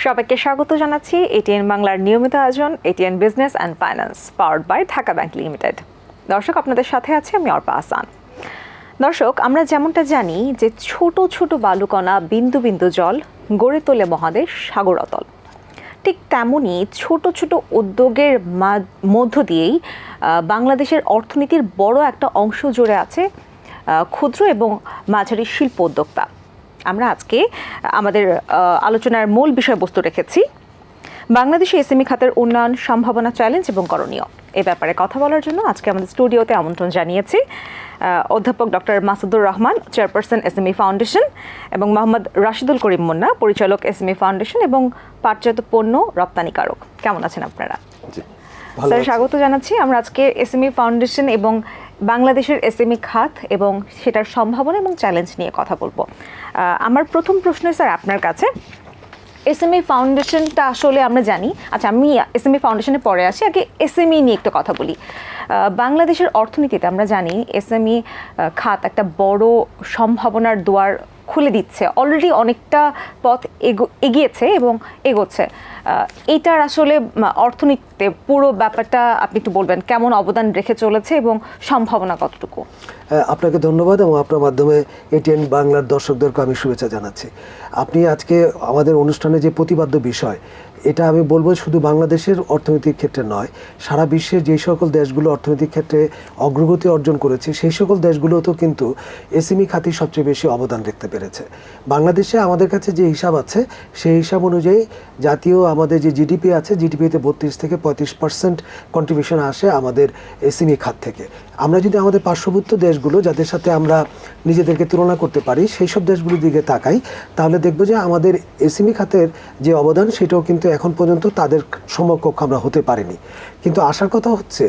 সবাইকে স্বাগত জানাচ্ছি এটিএন বাংলার নিয়মিত আয়োজন ATN business and finance powered by Dhaka bank limited. দর্শক, আপনাদের সাথে আছি আমি অর্পা আহসান। দর্শক, আমরা যেমনটা জানি যে ছোট ছোট বালুকণা বিন্দু বিন্দু জল গড়ে তোলে মহাদেশ সাগর অতল, ঠিক তেমনই ছোট ছোট উদ্যোগের মধ্য দিয়েই বাংলাদেশের অর্থনীতির বড় একটা অংশ জুড়ে আছে ক্ষুদ্র এবং মাঝারি শিল্প উদ্যোক্তা। আমরা আজকে আমাদের আলোচনার মূল বিষয়বস্তু রেখেছি বাংলাদেশে এসএমই খাতের উন্নয়ন, সম্ভাবনা, চ্যালেঞ্জ এবং করণীয়। এ ব্যাপারে কথা বলার জন্য আজকে আমাদের স্টুডিওতে আমন্ত্রণ জানিয়েছি অধ্যাপক doctor Masudur Rahman, chairperson SME foundation, এবং মোহাম্মদ রাশিদুল করিম মুন্না, পরিচালক এসএমই ফাউন্ডেশন এবং পাটজাত পণ্য রপ্তানিকারক। কেমন আছেন আপনারা? স্যার, স্বাগত জানাচ্ছি। আমরা আজকে এসএমই ফাউন্ডেশন এবং বাংলাদেশের এসএমই খাত এবং সেটার সম্ভাবনা এবং চ্যালেঞ্জ নিয়ে কথা বলবো। আমার প্রথম প্রশ্ন স্যার আপনার কাছে, এসএমই ফাউন্ডেশনটা আসলে আমরা জানি, আচ্ছা আমি এসএমই ফাউন্ডেশনে পরে আসি, আগে এসএমই নিয়ে একটু কথা বলি। বাংলাদেশের অর্থনীতিতে আমরা জানি এসএমই খাত একটা বড় সম্ভাবনার দুয়ার খুলে দিচ্ছে, অলরেডি অনেকটা পথ এগিয়েছে এবং এগোচ্ছে। এটার আসলে অর্থনীতিতে পুরো ব্যাপারটা আপনি একটু বলবেন, কেমন অবদান রেখে চলেছে এবং সম্ভাবনা কতটুকু? আপনাকে ধন্যবাদ এবং আপনার মাধ্যমে এটিএন বাংলার দর্শকদেরকে আমি শুভেচ্ছা জানাচ্ছি। আপনি আজকে আমাদের অনুষ্ঠানে যে প্রতিপাদ্য বিষয়, এটা আমি বলবো শুধু বাংলাদেশের অর্থনৈতিক ক্ষেত্রে নয়, সারা বিশ্বের যেই সকল দেশগুলো অর্থনৈতিক ক্ষেত্রে অগ্রগতি অর্জন করেছে সেই সকল দেশগুলোতেও কিন্তু এসএমই খাতই সবচেয়ে বেশি অবদান রাখতে পেরেছে। বাংলাদেশে আমাদের কাছে যে হিসাব আছে সেই হিসাব অনুযায়ী জাতীয় আমাদের যে জিডিপি আছে, জিডিপিতে 32 থেকে 35% কন্ট্রিবিউশন আসে আমাদের এসএমই খাত থেকে। আমরা যদি আমাদের পার্শ্ববর্তী দেশগুলো যাদের সাথে আমরা নিজেদেরকে তুলনা করতে পারি সেই সব দেশগুলির দিকে তাকাই, তাহলে দেখব যে আমাদের এসএমই খাতের যে অবদান সেটাও কিন্তু এখন পর্যন্ত তাদের সমকক্ষ আমরা হতে পারিনি। কিন্তু আসার কথা হচ্ছে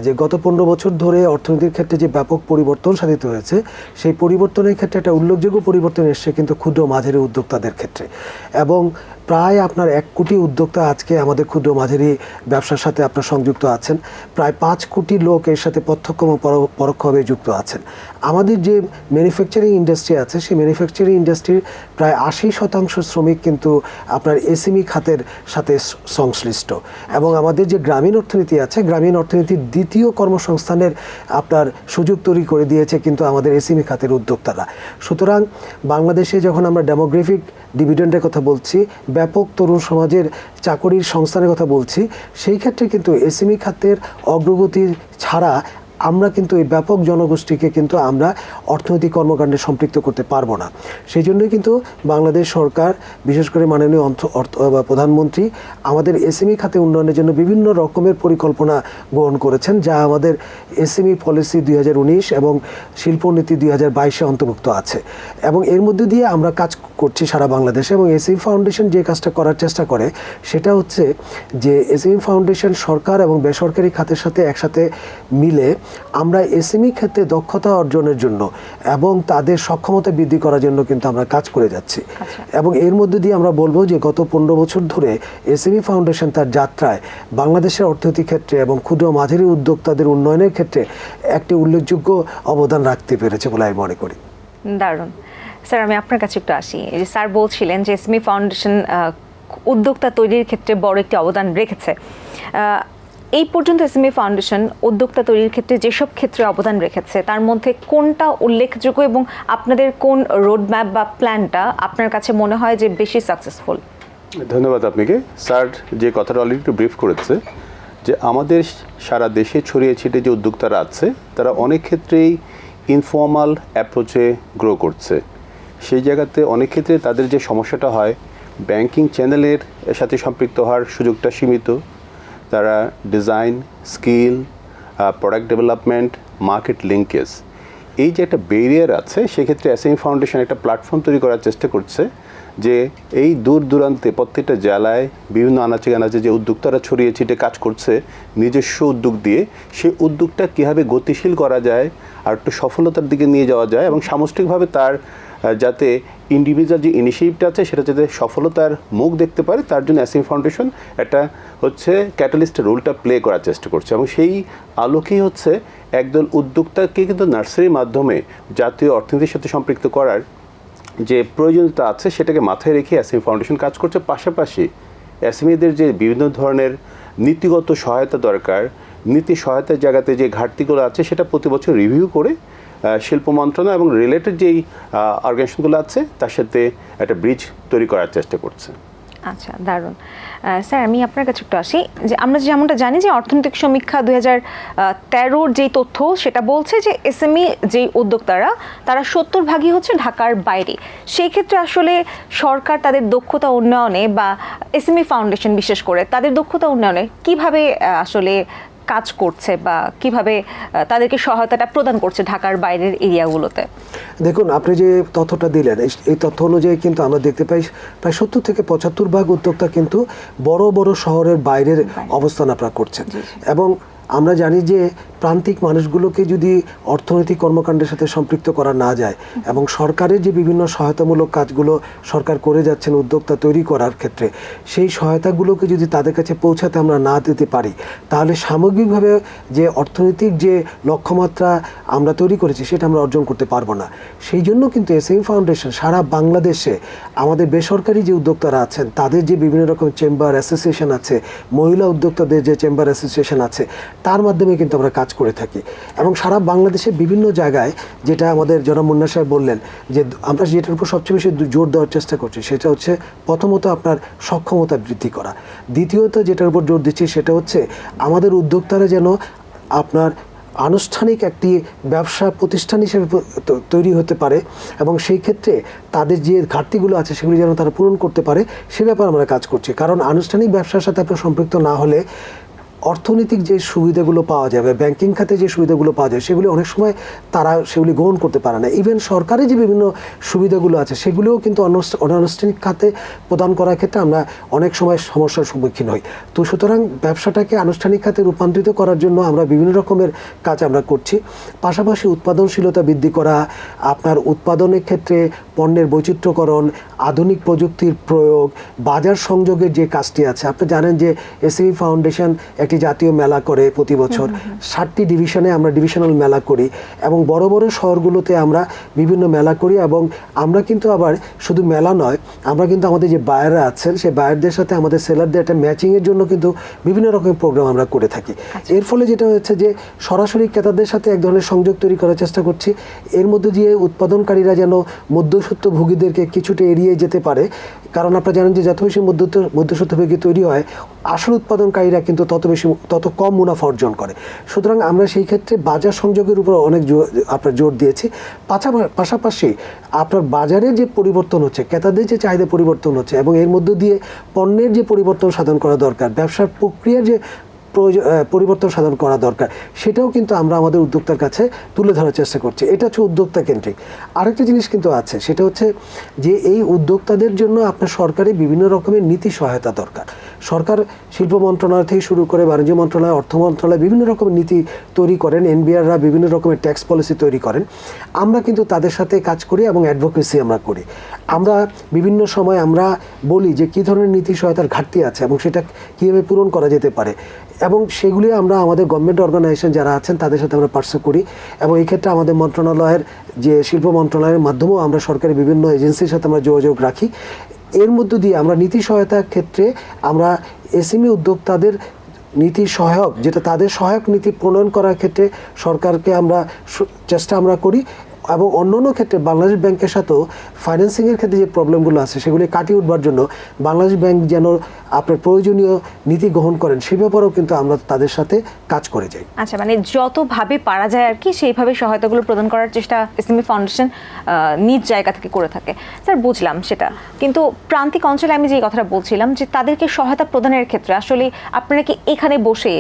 যে গত 15 বছর ধরে অর্থনীতির ক্ষেত্রে যে ব্যাপক পরিবর্তন সাধিত হয়েছে, সেই পরিবর্তনের ক্ষেত্রে একটা উল্লেখযোগ্য পরিবর্তন এসছে কিন্তু ক্ষুদ্র মাঝারি উদ্যোক্তাদের ক্ষেত্রে। এবং প্রায় আপনার 1 কোটি উদ্যোক্তা আজকে আমাদের ক্ষুদ্র মাঝারি ব্যবসার সাথে আপনার সংযুক্ত আছেন। প্রায় 5 কোটি লোক এর সাথে প্রত্যক্ষ এবং পরোক্ষভাবে যুক্ত আছেন। আমাদের যে ম্যানুফ্যাকচারিং ইন্ডাস্ট্রি আছে সেই ম্যানুফ্যাকচারিং ইন্ডাস্ট্রির প্রায় 80% শ্রমিক কিন্তু আপনার এসএমই খাতের সাথে সংশ্লিষ্ট। এবং আমাদের যে গ্রামীণ অর্থনীতি আছে, গ্রামীণ অর্থনীতির দ্বিতীয় কর্মসংস্থানের আপনার সুযোগ তৈরি করে দিয়েছে কিন্তু আমাদের এসএমই খাতের উদ্যোক্তারা। সুতরাং বাংলাদেশে যখন আমরা ডেমোগ্রাফিক ডিভিডেন্ডের কথা বলছি, ব্যাপক তরুণ সমাজের চাকরির সংস্থানের কথা বলছি, সেই ক্ষেত্রে কিন্তু এসএমই খাতের অগ্রগতি ছাড়া আমরা কিন্তু এই ব্যাপক জনগোষ্ঠীকে কিন্তু আমরা অর্থনৈতিক কর্মকাণ্ডে সম্পৃক্ত করতে পারবো না। সেই জন্যই কিন্তু বাংলাদেশ সরকার, বিশেষ করে মাননীয় প্রধানমন্ত্রী আমাদের এসএমই খাতে উন্নয়নের জন্য বিভিন্ন রকমের পরিকল্পনা গ্রহণ করেছেন, যা আমাদের এসএমই পলিসি 2019 এবং শিল্পনীতি 2022-এ অন্তর্ভুক্ত আছে। এবং এর মধ্যে দিয়ে আমরা কাজ করছি সারা বাংলাদেশে। এবং এসএমই ফাউন্ডেশন যে কাজটা করার চেষ্টা করে সেটা হচ্ছে যে এসএমই ফাউন্ডেশন সরকার এবং বেসরকারি খাতের সাথে একসাথে মিলে আমরা এসএমই ক্ষেত্রে দক্ষতা অর্জনের জন্য এবং তাদের সক্ষমতা বৃদ্ধি করার জন্য কিন্তু আমরা কাজ করে যাচ্ছি। এবং এর মধ্যে দিয়ে আমরা বলবো যে গত 15 বছর ধরে এসএমই ফাউন্ডেশন তার যাত্রায় বাংলাদেশের অর্থনৈতিক ক্ষেত্রে এবং ক্ষুদ্র মাঝারি উদ্যোক্তাদের উন্নয়নের ক্ষেত্রে একটি উল্লেখযোগ্য অবদান রাখতে পেরেছে বলে আমি মনে করি। দারুণ। স্যার, আমি আপনার কাছে একটু আসি। স্যার বলছিলেন যে এসএমই ফাউন্ডেশন উদ্যোক্তা তৈরির ক্ষেত্রে বড় একটি অবদান রেখেছে। এই পর্যন্ত এসএমই ফাউন্ডেশন উদ্যোক্তা তৈরির ক্ষেত্রে যেসব ক্ষেত্রে অবদান রেখেছে তার মধ্যে কোনটা উল্লেখযোগ্য এবং আপনাদের কোন রোডম্যাপ বা প্ল্যানটা আপনার কাছে মনে হয় যে বেশি সাকসেসফুল? ধন্যবাদ আপনাকে। স্যার যে কথাটা অলরেডি একটু ব্রিফ করেছে যে আমাদের সারা দেশে ছড়িয়ে ছিটিয়ে যে উদ্যোক্তারা আছে তারা অনেক ক্ষেত্রেই ইনফর্মাল অ্যাপ্রোচে গ্রো করছে। সেই জায়গাতে অনেক ক্ষেত্রে তাদের যে সমস্যাটা হয়, ব্যাংকিং চ্যানেলের সাথে সম্পৃক্ত হওয়ার সুযোগটা সীমিত। তারা design, skill, product development, market linkage, এই যে একটা ব্যারিয়ার আছে, সেক্ষেত্রে এসএমই ফাউন্ডেশন একটা প্ল্যাটফর্ম তৈরি করার চেষ্টা করছে যে এই দূর দূরান্তে প্রত্যেকটা জেলায় বিভিন্ন আনাচে কানাচে যে উদ্যোক্তারা ছড়িয়ে ছিটে কাজ করছে নিজস্ব উদ্যোগ দিয়ে, সেই উদ্যোগটা কীভাবে গতিশীল করা যায় আর একটু সফলতার দিকে নিয়ে যাওয়া যায় এবং সামষ্টিকভাবে তার যাতে ইন্ডিভিজুয়াল যে ইনিশিয়েটিভটা আছে সেটা যাতে সফলতার মুখ দেখতে পারে, তার জন্য এসএমই ফাউন্ডেশন একটা হচ্ছে ক্যাটালিস্টের রোলটা প্লে করার চেষ্টা করছে। এবং সেই আলোকেই হচ্ছে একদল উদ্যোক্তাকে কিন্তু নার্সারির মাধ্যমে জাতীয় অর্থনীতির সাথে সম্পৃক্ত করার যে প্রয়োজনীয়তা আছে সেটাকে মাথায় রেখে এসএমই ফাউন্ডেশন কাজ করছে। পাশাপাশি এসএমইদের যে বিভিন্ন ধরনের নীতিগত সহায়তা দরকার, নীতি সহায়তার জায়গাতে যে ঘাটতিগুলো আছে সেটা প্রতি বছর রিভিউ করে শিল্প মন্ত্রণালয় এবং রিলেটেড যেই অর্গানাইজেশনগুলো আছে তার সাথে একটা ব্রিজ তৈরি করার চেষ্টা করছে। আচ্ছা, দারুণ। স্যার, আমি আপনার কাছে একটু আসি যে আমরা যেমনটা জানি যে অর্থনৈতিক সমীক্ষা 2013-র যেই তথ্য সেটা বলছে যে এসএমই যেই উদ্যোক্তারা তারা 70% হচ্ছে ঢাকার বাইরে। সেই ক্ষেত্রে আসলে সরকার তাদের দক্ষতা উন্নয়নে বা এসএমই ফাউন্ডেশন বিশেষ করে তাদের দক্ষতা উন্নয়নে কিভাবে আসলে কাজ করছে বা কিভাবে তাদেরকে সহায়তাটা প্রদান করছে ঢাকার বাইরের এরিয়াগুলোতে? দেখুন, আপনি যে তথ্যটা দিলেন এই তথ্য অনুযায়ী কিন্তু আমরা দেখতে পাই প্রায় 70 থেকে 75% উদ্যোক্তা কিন্তু বড় বড় শহরের বাইরের অবস্থান আপনারা করছেন। এবং আমরা জানি যে প্রান্তিক মানুষগুলোকে যদি অর্থনৈতিক কর্মকাণ্ডের সাথে সম্পৃক্ত করা না যায় এবং সরকারের যে বিভিন্ন সহায়তামূলক কাজগুলো সরকার করে যাচ্ছেন উদ্যোক্তা তৈরি করার ক্ষেত্রে, সেই সহায়তাগুলোকে যদি তাদের কাছে পৌঁছাতে আমরা না দিতে পারি, তাহলে সামগ্রিকভাবে যে অর্থনৈতিক যে লক্ষ্যমাত্রা আমরা তৈরি করেছি সেটা আমরা অর্জন করতে পারবো না। সেই জন্য কিন্তু এসএমই ফাউন্ডেশন সারা বাংলাদেশে আমাদের বেসরকারি যে উদ্যোক্তারা আছেন তাদের যে বিভিন্ন রকম চেম্বার অ্যাসোসিয়েশন আছে, মহিলা উদ্যোক্তাদের যে চেম্বার অ্যাসোসিয়েশন আছে, তার মাধ্যমে কিন্তু আমরা কাজ করে থাকি। এবং সারা বাংলাদেশে বিভিন্ন জায়গায়, যেটা আমাদের জনাব মুন্না সাহেব বললেন, যে আমরা যেটার উপর সবচেয়ে বেশি জোর দেওয়ার চেষ্টা করছি সেটা হচ্ছে প্রথমত আপনার সক্ষমতা বৃদ্ধি করা, দ্বিতীয়ত যেটার উপর জোর দিচ্ছি সেটা হচ্ছে আমাদের উদ্যোক্তারা যেন আপনার আনুষ্ঠানিক একটি ব্যবসা প্রতিষ্ঠান হিসেবে তৈরি হতে পারে এবং সেই ক্ষেত্রে তাদের যে ঘাটতিগুলো আছে সেগুলি যেন তারা পূরণ করতে পারে, সে ব্যাপারে আমরা কাজ করছি। কারণ আনুষ্ঠানিক ব্যবসার সাথে আপনার সম্পৃক্ত না হলে অর্থনৈতিক যে সুবিধাগুলো পাওয়া যাবে, ব্যাংকিং খাতে যে সুবিধাগুলো পাওয়া যায়, সেগুলি অনেক সময় তারা সেগুলি গ্রহণ করতে পারে না। ইভেন সরকারি যে বিভিন্ন সুবিধাগুলো আছে সেগুলোও কিন্তু অনানুষ্ঠানিক খাতে প্রদান করার ক্ষেত্রে আমরা অনেক সময় সমস্যার সম্মুখীন হই। তো সুতরাং ব্যবসাটাকে আনুষ্ঠানিক খাতে রূপান্তরিত করার জন্য আমরা বিভিন্ন রকমের কাজ আমরা করছি। পাশাপাশি উৎপাদনশীলতা বৃদ্ধি করা, আপনার উৎপাদনের ক্ষেত্রে পণ্যের বৈচিত্র্যকরণ, আধুনিক প্রযুক্তির প্রয়োগ, বাজার সংযোগের যে কাজটি আছে। আপনি জানেন যে এসএমই ফাউন্ডেশন একটি জাতীয় মেলা করে প্রতি বছর, 7টি ডিভিশনে আমরা ডিভিশনাল মেলা করি এবং বড় বড় শহরগুলোতে আমরা বিভিন্ন মেলা করি। এবং আমরা কিন্তু আবার শুধু মেলা নয়, আমরা কিন্তু আমাদের যে বায়াররা আছেন সেই বায়ারদের সাথে আমাদের সেলারদের একটা ম্যাচিংয়ের জন্য কিন্তু বিভিন্ন রকমের প্রোগ্রাম আমরা করে থাকি। এর ফলে যেটা হচ্ছে যে সরাসরি ক্রেতাদের সাথে এক ধরনের সংযোগ তৈরি করার চেষ্টা করছি। এর মধ্যে দিয়ে উৎপাদনকারীরা যেন মধ্যস্বত্বভোগীদেরকে কিছুটা এড়িয়ে যেতে পারে, কারণ আপনারা জানেন যে যত বেশি মধ্যস্বত্বভোগী তৈরি হয়, আসল উৎপাদনকারীরা কিন্তু তত কম মুনাফা অর্জন করে। সুতরাং আমরা সেই ক্ষেত্রে বাজার সংযোগের উপর অনেক আপনার জোর দিয়েছি। পাশাপাশি আপনার বাজারের যে পরিবর্তন হচ্ছে, ক্রেতাদের যে চাহিদা পরিবর্তন হচ্ছে এবং এর মধ্য দিয়ে পণ্যের যে পরিবর্তন সাধন করা দরকার, ব্যবসার প্রক্রিয়ার যে পরিবর্তন সাধন করা দরকার, সেটাও কিন্তু আমরা আমাদের উদ্যোক্তার কাছে তুলে ধরার চেষ্টা করছি। এটা হচ্ছে উদ্যোক্তা কেন্দ্রিক। আরেকটা জিনিস কিন্তু আছে, সেটা হচ্ছে যে এই উদ্যোক্তাদের জন্য আপনার সরকারি বিভিন্ন রকমের নীতি সহায়তা দরকার। সরকার শিল্প মন্ত্রণালয় থেকে শুরু করে বাণিজ্য মন্ত্রণালয়, অর্থ মন্ত্রণালয় বিভিন্ন রকমের নীতি তৈরি করেন, এনবিআররা বিভিন্ন রকমের ট্যাক্স পলিসি তৈরি করেন। আমরা কিন্তু তাদের সাথে কাজ করি এবং অ্যাডভোকেসি আমরা করি। আমরা বিভিন্ন সময় আমরা বলি যে কী ধরনের নীতি সহায়তার ঘাটতি আছে এবং সেটা কীভাবে পূরণ করা যেতে পারে, এবং সেগুলি আমরা আমাদের গভর্নমেন্ট অর্গানাইজেশন যারা আছেন তাদের সাথে আমরা পার্সু করি। এবং এই ক্ষেত্রে আমাদের মন্ত্রণালয়ের যে শিল্প মন্ত্রণালয়ের মাধ্যমেও আমরা সরকারি বিভিন্ন এজেন্সির সাথে আমরা যোগাযোগ রাখি। এর মধ্য দিয়ে আমরা নীতি সহায়তার ক্ষেত্রে আমরা এসএমই উদ্যোক্তাদের নীতি সহায়ক, যেটা তাদের সহায়ক নীতি প্রণয়ন করার ক্ষেত্রে সরকারকে আমরা চেষ্টা আমরা করি। এবং অন্যান্য ক্ষেত্রে বাংলাদেশ ব্যাংকের সাথেও ফাইন্যান্সিংয়ের ক্ষেত্রে যে প্রবলেমগুলো আছে সেগুলি কাটিয়ে উঠবার জন্য বাংলাদেশ ব্যাংক যেন আপনার প্রয়োজনীয় নীতি গ্রহণ করেন সে ব্যাপারেও কিন্তু আমরা তাদের সাথে কাজ করে যাই। আচ্ছা, মানে যতভাবে পারা যায় আর কি সেইভাবে সহায়তাগুলো প্রদান করার চেষ্টা এসএমই ফাউন্ডেশন নিজ জায়গা থেকে করে থাকে। স্যার, বুঝলাম সেটা, কিন্তু প্রান্তিক অঞ্চলে আমি যে কথাটা বলছিলাম যে তাদেরকে সহায়তা প্রদানের ক্ষেত্রে আসলে আপনারা কি এখানে বসে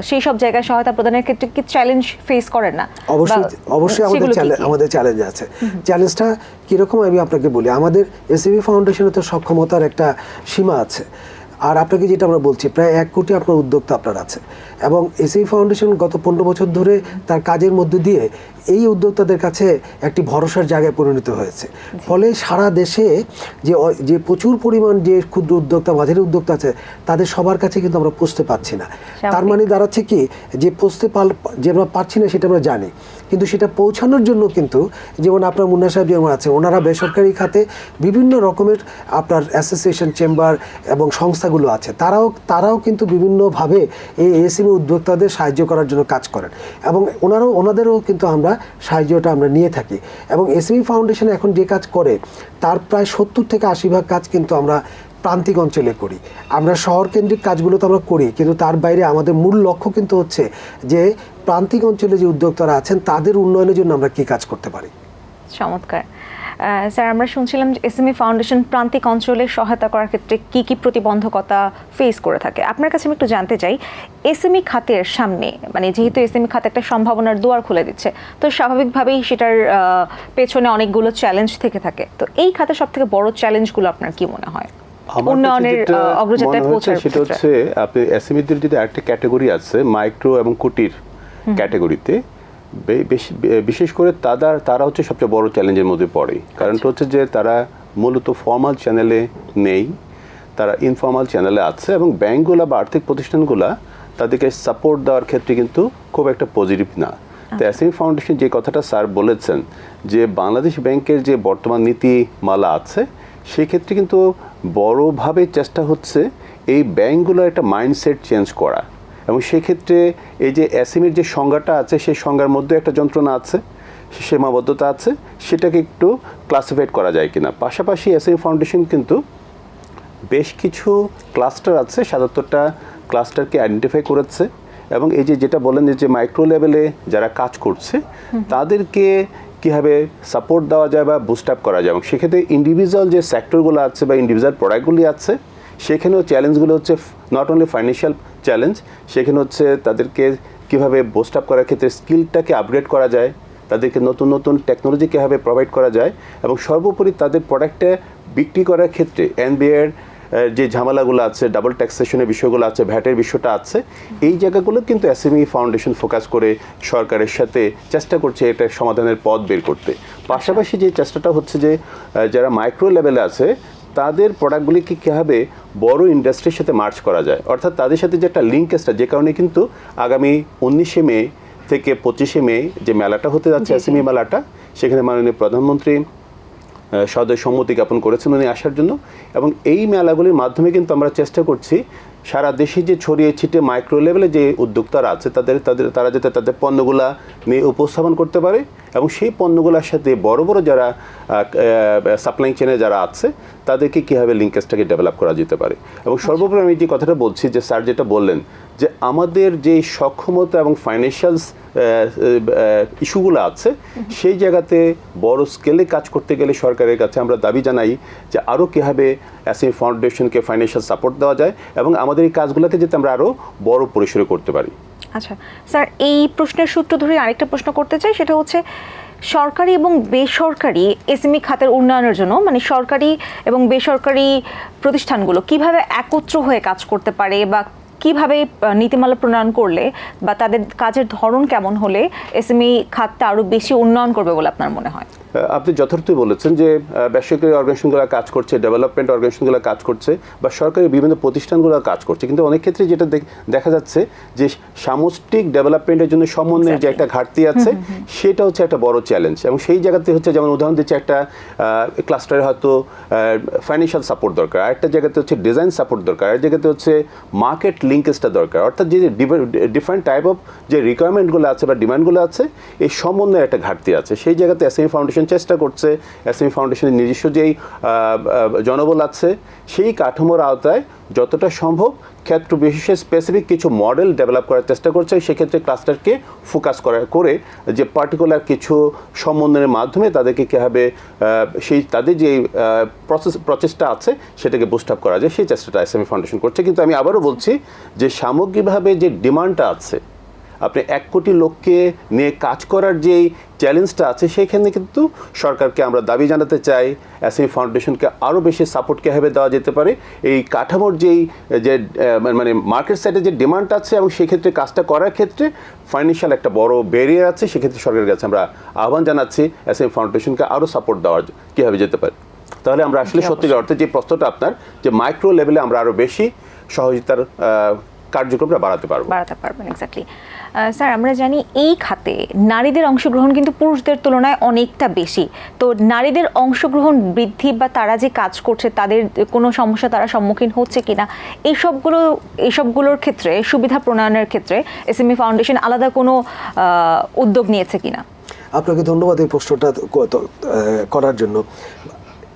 সেই সব জায়গায় সহায়তা প্রদানের ক্ষেত্রে কি চ্যালেঞ্জ ফেস করেন না? অবশ্যই আমাদের চ্যালেঞ্জ আছে। চ্যালেঞ্জটা কীরকম আমি আপনাকে বলি। আমাদের এসএমই ফাউন্ডেশনের তো সক্ষমতার একটা সীমা আছে। আর আপনাকে যেটা আমরা বলছি, প্রায় 1 কোটি আপনার উদ্যোক্তা আপনার আছে এবং এসএমই ফাউন্ডেশন গত 15 বছর ধরে তার কাজের মধ্যে দিয়ে এই উদ্যোক্তাদের কাছে একটি ভরসার জায়গায় পরিণত হয়েছে। ফলে সারা দেশে যে প্রচুর পরিমাণ যে ক্ষুদ্র উদ্যোক্তা মাঝারি উদ্যোক্তা আছে তাদের সবার কাছে কিন্তু আমরা পৌঁছতে পারছি না। তার মানে দাঁড়াচ্ছে কি যে যে আমরা পারছি না সেটা আমরা জানি, কিন্তু সেটা পৌঁছানোর জন্য কিন্তু যেমন আপনার মুন্না সাহেব যেমন আছে, ওনারা বেসরকারি খাতে বিভিন্ন রকমের আপনার অ্যাসোসিয়েশন, চেম্বার এবং সংস্থাগুলো আছে, তারাও কিন্তু বিভিন্নভাবে এই এসএমই উদ্যোক্তাদের সাহায্য করার জন্য কাজ করেন এবং ওনাদেরও কিন্তু আমরা সাহায্যটা আমরা নিয়ে থাকি। এবং এসএমই ফাউন্ডেশন এখন যে কাজ করে তার প্রায় 70 থেকে 80% কাজ কিন্তু আমরা প্রান্তিক অঞ্চলে করি। আমরা শহর কেন্দ্রিক কাজগুলো তো আমরা করি, কিন্তু তার বাইরে আমাদের মূল লক্ষ্য কিন্তু হচ্ছে যে প্রান্তিক অঞ্চলে যে উদ্যোক্তারা আছেন তাদের উন্নয়নের জন্য আমরা কি কাজ করতে পারি। চমৎকার। স্যার, আমরা শুনছিলাম যে এসএমই ফাউন্ডেশন প্রান্তিক অঞ্চলে সহায়তা করার ক্ষেত্রে কি কি প্রতিবন্ধকতা ফেস করে থাকে। আপনার কাছে আমি একটু জানতে চাই, এসএমই খাতের সামনে মানে যেহেতু এসএমই খাতে একটা সম্ভাবনার দুয়ার খুলে দিচ্ছে, তো স্বাভাবিকভাবেই সেটার পেছনে অনেকগুলো চ্যালেঞ্জ থেকে থাকে। তো এই খাতে সবথেকে বড় চ্যালেঞ্জগুলো আপনার কি মনে হয় উন্নয়নের অগ্রযাত্রায় পৌঁছার সেটা হচ্ছে আপনি এসএমইদের যদি আরেকটা ক্যাটাগরি আছে মাইক্রো এবং কুটির ক্যাটাগরিতে, বিশেষ করে তারা হচ্ছে সবচেয়ে বড় চ্যালেঞ্জের মধ্যে পড়ে। কারণটা হচ্ছে যে তারা মূলত ফর্মাল চ্যানেলে নেই, তারা ইনফর্মাল চ্যানেলে আছে এবং ব্যাংকগুলো বা আর্থিক প্রতিষ্ঠানগুলো তাদেরকে সাপোর্ট দেওয়ার ক্ষেত্রে কিন্তু খুব একটা পজিটিভ না। তো এসএমই ফাউন্ডেশন যে কথাটা স্যার বলেছেন যে বাংলাদেশ ব্যাংকের যে বর্তমান নীতিমালা আছে সেক্ষেত্রে কিন্তু বড়ভাবে চেষ্টা হচ্ছে এই ব্যাংকগুলোর একটা মাইন্ডসেট চেঞ্জ করা, এবং সেক্ষেত্রে এই যে এসএমইর যে সংজ্ঞাটা আছে সেই সংজ্ঞার মধ্যে একটা যন্ত্রণা আছে, সীমাবদ্ধতা আছে, সেটাকে একটু ক্লাসিফাইড করা যায় কিনা। পাশাপাশি এসএমই ফাউন্ডেশন কিন্তু বেশ কিছু ক্লাস্টার আছে, ৭৭টা ক্লাস্টারকে আইডেন্টিফাই করেছে এবং এই যেটা বলেন যে মাইক্রো লেভেলে যারা কাজ করছে তাদেরকে কীভাবে সাপোর্ট দেওয়া যায় বা বুস্ট আপ করা যায়, এবং সেক্ষেত্রে ইন্ডিভিজুয়াল যে সেক্টরগুলো আছে বা ইন্ডিভিজুয়াল প্রোডাক্টগুলি আছে সেখানেও চ্যালেঞ্জগুলো হচ্ছে নট অনলি ফাইন্যান্সিয়াল চ্যালেঞ্জ, সেখানে হচ্ছে তাদেরকে কীভাবে বুস্ট আপ করার ক্ষেত্রে স্কিলটাকে আপগ্রেড করা যায়, তাদেরকে নতুন নতুন টেকনোলজি কীভাবে প্রোভাইড করা যায়, এবং সর্বোপরি তাদের প্রোডাক্টটা বিক্রি করার ক্ষেত্রে এনবিআর যে ঝামেলাগুলো আছে, ডাবল ট্যাক্সেশনের বিষয়গুলো আছে, ভ্যাটের বিষয়টা আছে, এই জায়গাগুলো কিন্তু এসএমই ফাউন্ডেশন ফোকাস করে সরকারের সাথে চেষ্টা করছে এটা সমাধানের পথ বের করতে। পাশাপাশি যে চেষ্টাটা হচ্ছে যে যারা মাইক্রো লেভেলে আছে তাদের প্রোডাক্টগুলিকে কীভাবে বড় ইন্ডাস্ট্রির সাথে মার্চ করা যায়, অর্থাৎ তাদের সাথে যে একটা লিঙ্কেজটা, যে কারণে কিন্তু আগামী 19শে মে থেকে 25শে মে যে মেলাটা হতে যাচ্ছে এসএমই মেলাটা, সেখানে মাননীয় প্রধানমন্ত্রী সদয় সম্মতি জ্ঞাপন করেছেন উনি আসার জন্য, এবং এই মেলাগুলির মাধ্যমে কিন্তু আমরা চেষ্টা করছি সারা দেশে যে ছড়িয়ে ছিটে মাইক্রো লেভেলে যে উদ্যোক্তারা আছে তারা যাতে তাদের পণ্যগুলা নিয়ে উপস্থাপন করতে পারে, এবং সেই পণ্যগুলোর সাথে বড় বড় যারা সাপ্লাই চেনে যারা আছে তাদেরকে কীভাবে লিঙ্কেজটাকে ডেভেলপ করা যেতে পারে। এবং সর্বোপরি আমি যে কথাটা বলছি যে স্যার যেটা বললেন যে আমাদের যে সক্ষমতা এবং ফাইন্যান্সিয়াল ইস্যুগুলো আছে সেই জায়গাতে বড় স্কেলে কাজ করতে গেলে সরকারের কাছে আমরা দাবি জানাই যে আরও কীভাবে এসএমই ফাউন্ডেশনকে ফাইন্যান্সিয়াল সাপোর্ট দেওয়া যায় এবং আমাদের এই কাজগুলোকে যাতে আমরা আরও বড় পরিসরে করতে পারি। আচ্ছা স্যার, এই প্রশ্নের সূত্র ধরে আরেকটা প্রশ্ন করতে চাই, সেটা হচ্ছে সরকারি এবং বেসরকারি এসএমই খাতের উন্নয়নের জন্য মানে সরকারি এবং বেসরকারি প্রতিষ্ঠানগুলো কিভাবে একত্র হয়ে কাজ করতে পারে বা কিভাবে নীতিমালা প্রণয়ন করলে বা তাদের কাজের ধরন কেমন হলে এসএমই খাতটা আরও বেশি উন্নয়ন করবে বলে আপনার মনে হয়? আপনি যথার্থই বলেছেন যে বেসরকারি অর্গানাইজেশনগুলো কাজ করছে, ডেভেলপমেন্ট অর্গানাইজেশনগুলো কাজ করছে বা সরকারি বিভিন্ন প্রতিষ্ঠানগুলো কাজ করছে, কিন্তু অনেক ক্ষেত্রে যেটা দেখা যাচ্ছে যে সামষ্টিক ডেভেলপমেন্টের জন্য সমন্বয়ের যে একটা ঘাটতি আছে সেটা হচ্ছে একটা বড় চ্যালেঞ্জ। এবং সেই জায়গাতে হচ্ছে যেমন উদাহরণ দিচ্ছে একটা ক্লাস্টারে হয়তো ফাইন্যান্সিয়াল সাপোর্ট দরকার, আরেকটা জায়গাতে হচ্ছে ডিজাইন সাপোর্ট দরকার, আরেক জায়গাতে হচ্ছে মার্কেট লিঙ্কেজটা দরকার, অর্থাৎ যে ডিফারেন্ট টাইপ অফ যে রিকোয়ারমেন্টগুলো আছে বা ডিমান্ডগুলো আছে এই সমন্বয়ের একটা ঘাটতি আছে। সেই জায়গাতে এসএমই ফাউন্ডেশন চেষ্টা করছে এসএমই ফাউন্ডেশনের নিজস্ব যেই জনবল আছে সেই কাঠামোর আওতায় যতটা সম্ভব ক্ষেত্র বিশেষে স্পেসিফিক কিছু মডেল ডেভেলপ করার চেষ্টা করছে, সেক্ষেত্রে ক্লাস্টারকে ফোকাস করে যে পার্টিকুলার কিছু সমন্বয়ের মাধ্যমে তাদেরকে কীভাবে সেই তাদের যে প্রচেষ্টা আছে সেটাকে বুস্ট আপ করা যায় সেই চেষ্টাটা এসএমই ফাউন্ডেশন করছে। কিন্তু আমি আবারও বলছি যে সামগ্রিকভাবে যে ডিমান্ডটা আছে আপনি 1 কোটি লোককে নিয়ে কাজ করার যেই চ্যালেঞ্জটা আছে সেখানে কিন্তু সরকারকে আমরা দাবি জানাতে চাই, এসএমই ফাউন্ডেশনকে আরও বেশি সাপোর্ট কীভাবে দেওয়া যেতে পারে, এই কাঠামোর যে মানে মার্কেট সাইডে যে ডিমান্ড আছে এবং সেক্ষেত্রে কাজটা করার ক্ষেত্রে ফাইন্যান্সিয়াল একটা বড় ব্যারিয়ার আছে, সেক্ষেত্রে সরকারের কাছে আমরা আহ্বান জানাচ্ছি এসএমই ফাউন্ডেশনকে আরও সাপোর্ট দেওয়ার কীভাবে যেতে পারে। তাহলে আমরা আসলে সত্যিকার অর্থে যে প্রশ্নটা আপনার, যে মাইক্রো লেভেলে আমরা আরও বেশি সহযোগিতার কার্যক্রমটা বাড়াতে পারবেন। এক্স্যাক্টলি। স্যার, আমরা জানি এই খাতে নারীদের অংশগ্রহণ কিন্তু পুরুষদের তুলনায় অনেকটা বেশি। তো নারীদের অংশগ্রহণ বৃদ্ধি বা তারা যে কাজ করছে তাদের কোনো সমস্যা তারা সম্মুখীন হচ্ছে কিনা, এইসবগুলোর ক্ষেত্রে সুবিধা প্রণয়নের ক্ষেত্রে এসএমই ফাউন্ডেশন আলাদা কোনো উদ্যোগ নিয়েছে কিনা? আপনাকে ধন্যবাদ এই প্রশ্নটা করার জন্য।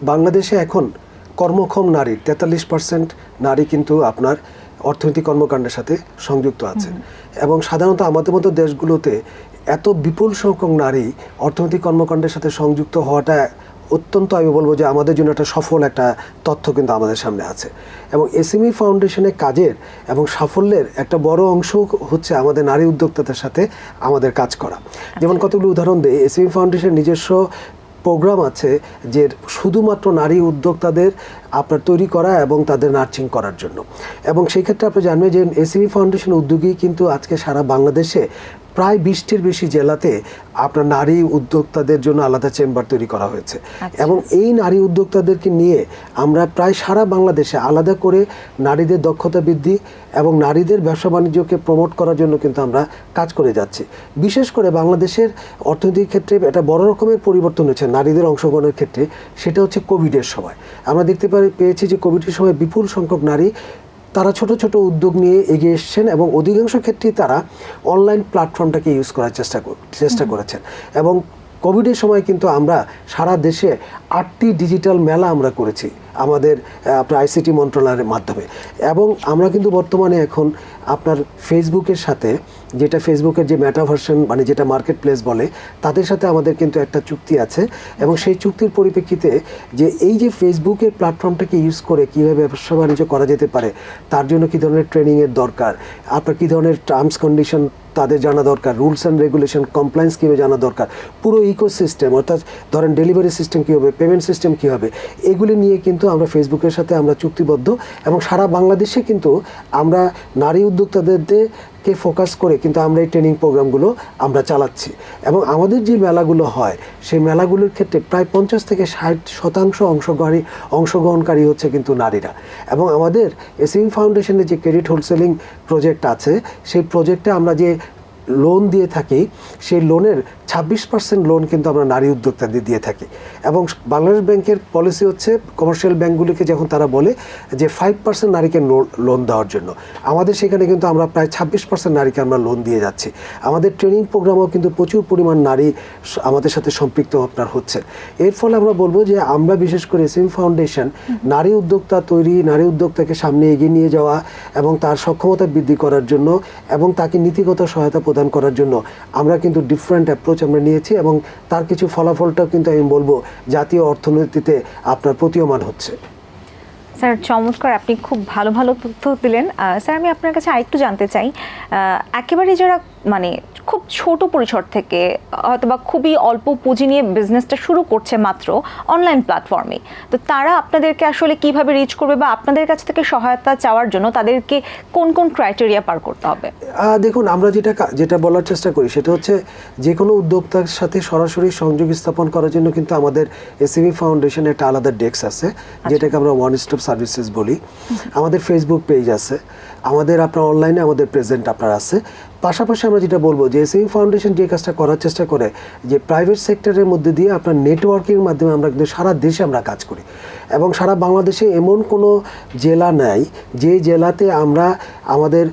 বাংলাদেশে এখন কর্মক্ষম নারীর 43% নারী কিন্তু আপনার অর্থনৈতিক কর্মকাণ্ডের সাথে সংযুক্ত আছেন, এবং সাধারণত আমাদের মতো দেশগুলোতে এত বিপুল সংখ্যক নারী অর্থনৈতিক কর্মকাণ্ডের সাথে সংযুক্ত হওয়াটা অত্যন্ত, আমি বলবো যে আমাদের জন্য একটা সফল একটা তথ্য কিন্তু আমাদের সামনে আছে। এবং এসএমই ফাউন্ডেশনের কাজের এবং সাফল্যের একটা বড় অংশ হচ্ছে আমাদের নারী উদ্যোক্তাদের সাথে আমাদের কাজ করা। যেমন কতগুলো উদাহরণ দেই, এসএমই ফাউন্ডেশনের নিজস্ব প্রোগ্রাম আছে যে শুধুমাত্র নারী উদ্যোক্তাদের আপনার তৈরি করা এবং তাদের নার্চিং করার জন্য। এবং সেই ক্ষেত্রে আপনি জানবেন যে এসএমই ফাউন্ডেশন উদ্যোগী কিন্তু আজকে সারা বাংলাদেশে প্রায় 20টির বেশি জেলাতে আপনার নারী উদ্যোক্তাদের জন্য আলাদা চেম্বার তৈরি করা হয়েছে। এবং এই নারী উদ্যোক্তাদেরকে নিয়ে আমরা প্রায় সারা বাংলাদেশে আলাদা করে নারীদের দক্ষতা বৃদ্ধি এবং নারীদের ব্যবসা বাণিজ্যকে প্রমোট করার জন্য কিন্তু আমরা কাজ করে যাচ্ছি। বিশেষ করে বাংলাদেশের অর্থনৈতিক ক্ষেত্রে একটা বড় রকমের পরিবর্তন হয়েছে নারীদের অংশগ্রহণের ক্ষেত্রে, সেটা হচ্ছে কোভিডের সময়। আমরা দেখতে পেয়েছি যে কোভিডের সময় বিপুল সংখ্যক নারী তারা ছোট ছোট উদ্যোগ নিয়ে এগিয়ে এসছেন, এবং অধিকাংশ ক্ষেত্রেই তারা অনলাইন প্ল্যাটফর্মটা ইউজ করার চেষ্টা করেছেন। এবং কোভিডের সময় কিন্তু আমরা সারা দেশে 8টি ডিজিটাল মেলা আমরা করেছি আমাদের আপনার আইসিটি মন্ত্রণালয়ের মাধ্যমে। এবং আমরা কিন্তু বর্তমানে এখন আপনার ফেসবুকের সাথে, যেটা ফেসবুকের যে মেটাভার্সন মানে যেটা মার্কেট প্লেস বলে, তাদের সাথে আমাদের কিন্তু একটা চুক্তি আছে। এবং সেই চুক্তির পরিপ্রেক্ষিতে যে এই যে ফেসবুকের প্ল্যাটফর্মটাকে ইউজ করে কীভাবে ব্যবসা বাণিজ্য করা যেতে পারে, তার জন্য কী ধরনের ট্রেনিংয়ের দরকার, আপনার কী ধরনের টার্মস কন্ডিশন তাদের জানা দরকার, রুলস অ্যান্ড রেগুলেশন কমপ্লায়েন্স কীভাবে জানা দরকার, পুরো ইকোসিস্টেম অর্থাৎ ধরেন ডেলিভারি সিস্টেম কী হবে, পেমেন্ট সিস্টেম কী হবে, এগুলি নিয়ে কিন্তু আমরা ফেসবুকের সাথে আমরা চুক্তিবদ্ধ। এবং সারা বাংলাদেশে কিন্তু আমরা নারী উদ্যোক্তাদেরকে ফোকাস করে কিন্তু আমরা এই ট্রেনিং প্রোগ্রামগুলো আমরা চালাচ্ছি। এবং আমাদের যে মেলাগুলো হয় সেই মেলাগুলোর ক্ষেত্রে প্রায় 50 থেকে 60% অংশগ্রহণকারী হচ্ছে কিন্তু নারীরা। এবং আমাদের এসএমই ফাউন্ডেশনের যে ক্রেডিট হোলসেলিং প্রজেক্ট আছে, সেই প্রজেক্টে আমরা যে লোন দিয়ে থাকি, সেই লোনের 26% লোন কিন্তু আমরা নারী উদ্যোক্তাদের দিয়ে থাকি। এবং বাংলাদেশ ব্যাংকের পলিসি হচ্ছে কমার্শিয়াল ব্যাংকগুলিকে যখন তারা বলে যে 5% নারীকে লোন দেওয়ার জন্য, আমাদের সেখানে কিন্তু আমরা প্রায় 26% নারীকে আমরা লোন দিয়ে যাচ্ছি। আমাদের ট্রেনিং প্রোগ্রামও কিন্তু প্রচুর পরিমাণ নারী আমাদের সাথে সম্পৃক্ত আপনার হচ্ছে। এর ফলে আমরা বলবো যে আমরা বিশেষ করে এসএমই ফাউন্ডেশন নারী উদ্যোক্তা তৈরি, নারী উদ্যোক্তাকে সামনে এগিয়ে নিয়ে যাওয়া এবং তার সক্ষমতা বৃদ্ধি করার জন্য এবং তাকে নীতিগত সহায়তা প্রদান করার জন্য আমরা কিন্তু ডিফারেন্ট অ্যাপ্রোচ আমরা নিয়েছি। এবং তার কিছু ফলাফলটাও কিন্তু আমি বলবো জাতীয় অর্থনীতিতে আপনার প্রতীয়মান হচ্ছে। স্যার, চমৎকার, আপনি খুব ভালো ভালো তথ্য দিলেন। স্যার, আমি আপনার কাছে আরেকটু জানতে চাই, একেবারে যারা মানে খুব ছোট পরিসর থেকে হয়তো বা খুবই অল্প পুঁজি নিয়ে বিজনেসটা শুরু করছে মাত্র অনলাইন প্ল্যাটফর্মে, তো তারা আপনাদেরকে আসলে কিভাবে রিচ করবে বা আপনাদের কাছ থেকে সহায়তা চাওয়ার জন্য তাদেরকে কোন কোন ক্রাইটেরিয়া পার করতে হবে? দেখুন, আমরা যেটা বলার চেষ্টা করি সেটা হচ্ছে যে কোনো উদ্যোক্তার সাথে সরাসরি সংযোগ স্থাপন করার জন্য কিন্তু আমাদের এসএমই ফাউন্ডেশনে একটা আলাদা ডেস্ক আছে, যেটাকে আমরা ওয়ান স্টপ সার্ভিসেস বলি। আমাদের ফেসবুক পেজ আছে, আমাদের আপনার অনলাইনে আমাদের প্রেজেন্ট আপনার আছে। পাশাপাশি আমরা যেটা বলবো যে এসএমই ফাউন্ডেশন যে কাজটা করার চেষ্টা করে যে প্রাইভেট সেক্টরের মধ্যে দিয়ে আপনার নেটওয়ার্কিংয়ের মাধ্যমে আমরা কিন্তু সারা দেশে আমরা কাজ করি। এবং সারা বাংলাদেশে এমন কোনো জেলা নাই যে জেলাতে আমরা আমাদের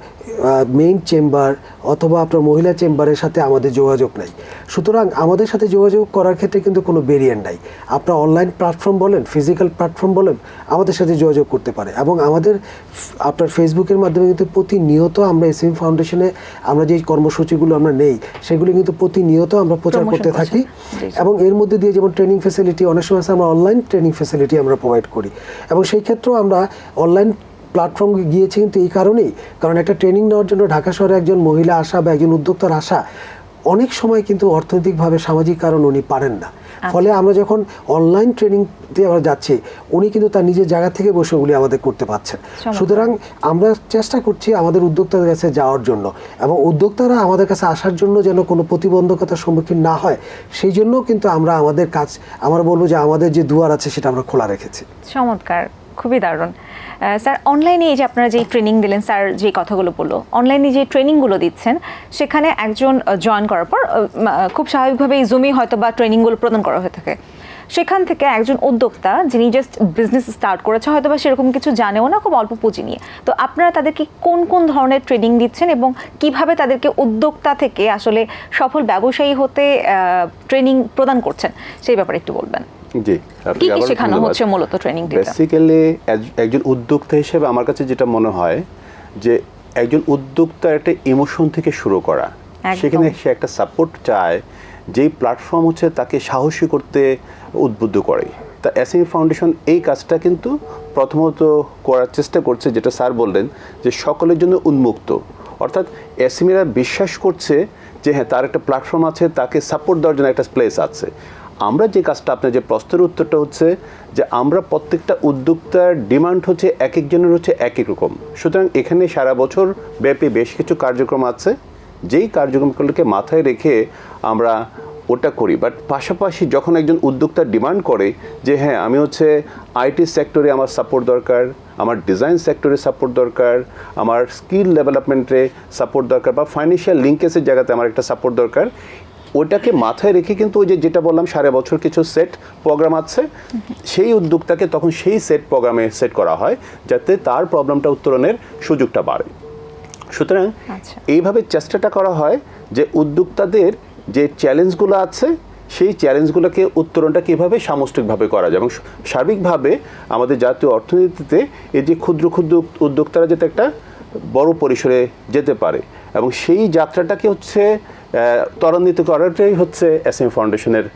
মেইন চেম্বার অথবা আপনার মহিলা চেম্বারের সাথে আমাদের যোগাযোগ নাই। সুতরাং আমাদের সাথে যোগাযোগ করার ক্ষেত্রে কিন্তু কোনো ব্যারিয়ার নাই। আপনার অনলাইন প্ল্যাটফর্ম বলেন, ফিজিক্যাল প্ল্যাটফর্ম বলেন, আমাদের সাথে যোগাযোগ করতে পারে। এবং আমাদের আপনার ফেসবুকের মাধ্যমে কিন্তু প্রতিনিয়ত আমরা এসএমই ফাউন্ডেশনে আমরা যে কর্মসূচিগুলো আমরা নেই সেগুলো কিন্তু প্রতিনিয়ত আমরা প্রচার করতে থাকি। এবং এর মধ্যে দিয়ে যেমন ট্রেনিং ফ্যাসিলিটি, অনেক সময় আমরা অনলাইন ট্রেনিং ফ্যাসিলিটি আমরা প্রোভাইড করি। এবং সেই ক্ষেত্রেও আমরা অনলাইন প্ল্যাটফর্ম গিয়েছে কিন্তু এই কারণেই, কারণ একটা ট্রেনিং নেওয়ার জন্য ঢাকা শহরে একজন মহিলা আসা বা একজন উদ্যোক্তার আসা অনেক সময় কিন্তু অর্থনৈতিকভাবে সামাজিক কারণ উনি পারেন না। ফলে আমরা যখন অনলাইন ট্রেনিং দিয়ে আমরা যাচ্ছি, উনি কিন্তু তার নিজের জায়গা থেকে বসে ওগুলি আমাদের করতে পারছেন। সুতরাং আমরা চেষ্টা করছি আমাদের উদ্যোক্তাদের কাছে যাওয়ার জন্য, এবং উদ্যোক্তারা আমাদের কাছে আসার জন্য যেন কোনো প্রতিবন্ধকতার সম্মুখীন না হয়, সেই জন্য কিন্তু আমরা আমাদের কাজ, আমরা বলবো যে আমাদের যে দুয়ার আছে সেটা আমরা খোলা রেখেছি। চমৎকার, খুবই দারুণ। স্যার, অনলাইনে এই যে আপনারা যে ট্রেনিং দিলেন, স্যার যে কথাগুলো বললো, অনলাইনে যে ট্রেনিংগুলো দিচ্ছেন সেখানে একজন জয়েন করার পর খুব স্বাভাবিকভাবেই জুমে হয়তো বা ট্রেনিংগুলো প্রদান করা হয়ে থাকে। সেখান থেকে একজন উদ্যোক্তা যিনি জাস্ট বিজনেস স্টার্ট করেছে, হয়তো বা সেরকম কিছু জানেও না, খুব অল্প পুঁজি নিয়ে, তো আপনারা তাদেরকে কোন কোন ধরনের ট্রেনিং দিচ্ছেন এবং কিভাবে তাদেরকে উদ্যোক্তা থেকে আসলে সফল ব্যবসায়ী হতে ট্রেনিং প্রদান করছেন, সেই ব্যাপারে একটু বলবেন। জি, কি কি শেখানো হচ্ছে মূলত ট্রেনিং দিতে? বেসিক্যালি একজন উদ্যোক্তা হিসেবে আমার কাছে যেটা মনে হয় যে একজন উদ্যোক্তা একটা ইমোশন থেকে শুরু করা, সেখানে সে একটা সাপোর্ট চায়, যেই প্ল্যাটফর্ম হচ্ছে তাকে সাহসী করতে উদ্বুদ্ধ করে। তা এসএমই ফাউন্ডেশন এই কাজটা কিন্তু প্রথমত করার চেষ্টা করছে, যেটা স্যার বললেন যে সকলের জন্য উন্মুক্ত, অর্থাৎ এসএমইরা বিশ্বাস করছে যে হ্যাঁ তার একটা প্ল্যাটফর্ম আছে, তাকে সাপোর্ট দেওয়ার জন্য একটা প্লেস আছে। আমরা যে কাজটা, আপনার যে প্রশ্নের উত্তরটা হচ্ছে যে আমরা প্রত্যেকটা উদ্যোক্তার ডিমান্ড হচ্ছে এক একজনের হচ্ছে এক এক রকম। সুতরাং এখানে সারা বছর ব্যাপী বেশ কিছু কার্যক্রম আছে, যেই কার্যক্রমগুলোকে মাথায় রেখে আমরা ওটা করি। বাট পাশাপাশি যখন একজন উদ্যোক্তা ডিমান্ড করে যে হ্যাঁ আমি হচ্ছে আইটি সেক্টরে আমার সাপোর্ট দরকার, আমার ডিজাইন সেক্টরে সাপোর্ট দরকার, আমার স্কিল ডেভেলপমেন্টে সাপোর্ট দরকার, বা ফাইন্যান্সিয়াল লিঙ্কেজের জায়গাতে আমার একটা সাপোর্ট দরকার, ওটাকে মাথায় রেখে কিন্তু ওই যেটা বললাম সারা বছর কিছু সেট প্রোগ্রাম আছে, সেই উদ্যোক্তাকে তখন সেই সেট প্রোগ্রামে সেট করা হয় যাতে তার প্রবলেমটা উত্তরণের সুযোগটা বাড়ে। সুতরাং এইভাবে চেষ্টাটা করা হয় যে উদ্যোক্তাদের যে চ্যালেঞ্জগুলো আছে সেই চ্যালেঞ্জগুলোকে উত্তরণটা কীভাবে সামষ্টিকভাবে করা যায়, এবং সার্বিকভাবে আমাদের জাতীয় অর্থনীতিতে এই যে ক্ষুদ্র ক্ষুদ্র উদ্যোক্তারা যাতে একটা বড় পরিসরে যেতে পারে, এবং সেই যাত্রাটাকে হচ্ছে ত্বরান্বিত করাটাই হচ্ছে এসএমই ফাউন্ডেশনের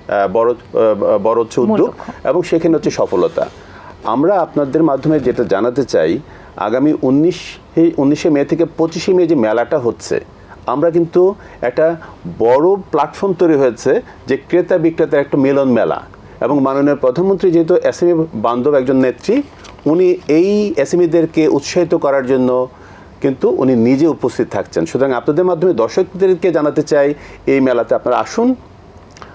বড় হচ্ছে উদ্যোগ, এবং সেখানে হচ্ছে সফলতা। আমরা আপনাদের মাধ্যমে যেটা জানাতে চাই, আগামী 19শে মে থেকে 25শে মে যে মেলাটা হচ্ছে, আমরা কিন্তু একটা বড় প্ল্যাটফর্ম তৈরি হয়েছে যে ক্রেতা বিক্রেতার একটা মিলন মেলা, এবং মাননীয় প্রধানমন্ত্রী যেহেতু এসএমই বান্ধব একজন নেত্রী, উনি এই এসএমইদেরকে উৎসাহিত করার জন্য কিন্তু উনি নিজে উপস্থিত থাকছেন। সুতরাং আপনাদের মাধ্যমে দর্শকদেরকে জানাতে চাই, এই মেলাতে আপনারা আসুন।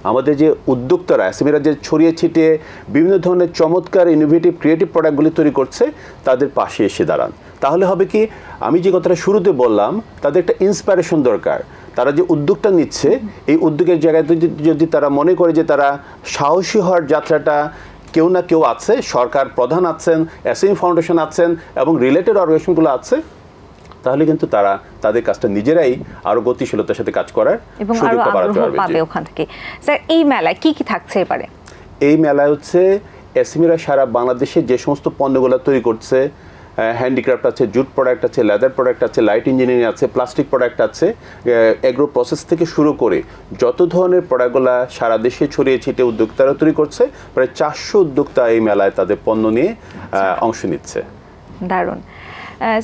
আমাদের যে উদ্যোক্তারা এসএমইরা যে ছড়িয়ে ছিটিয়ে বিভিন্ন ধরনের চমৎকার ইনোভেটিভ ক্রিয়েটিভ প্রোডাক্টগুলি তৈরি করছে, তাদের পাশে এসে দাঁড়ান। তাহলে হবে কি, আমি যে কথাটা শুরুতে বললাম, তাদের একটা ইন্সপিরেশন দরকার। তারা যে উদ্যোগটা নিচ্ছে, এই উদ্যোগের জায়গায় যদি তারা মনে করে যে তারা সাহসী হওয়ার যাত্রাটা কেউ না কেউ আছে, সরকার প্রধান আছেন, এসএমই ফাউন্ডেশন আছেন, এবং রিলেটেড অর্গানাইজেশনগুলো আছে, তাহলে কিন্তু তারা তাদের কাজটা নিজেরাই আরো গতিশীলতার সাথে কাজ করার সুযোগটা বাড়াতে পারবে ওখান থেকে। স্যার, এই মেলায় কি কি থাকছে এবারে? এই মেলায় হচ্ছে এসএমইরা সারা বাংলাদেশে যে সমস্ত পণ্যগুলো তৈরি করছে, হ্যান্ডিক্রাফট আছে, জুট প্রোডাক্ট আছে, লেদার প্রোডাক্ট আছে, লাইট ইঞ্জিনিয়ারিং আছে, প্লাস্টিক প্রোডাক্ট আছে, এগ্রো প্রসেস থেকে শুরু করে যত ধরনের প্রোডাক্টগুলো সারা দেশে ছড়িয়ে ছিটে উদ্যোক্তারা তৈরি করছে, প্রায় 400 উদ্যোক্তা এই মেলায় তাদের পণ্য নিয়ে অংশ নিচ্ছে। দারুণ।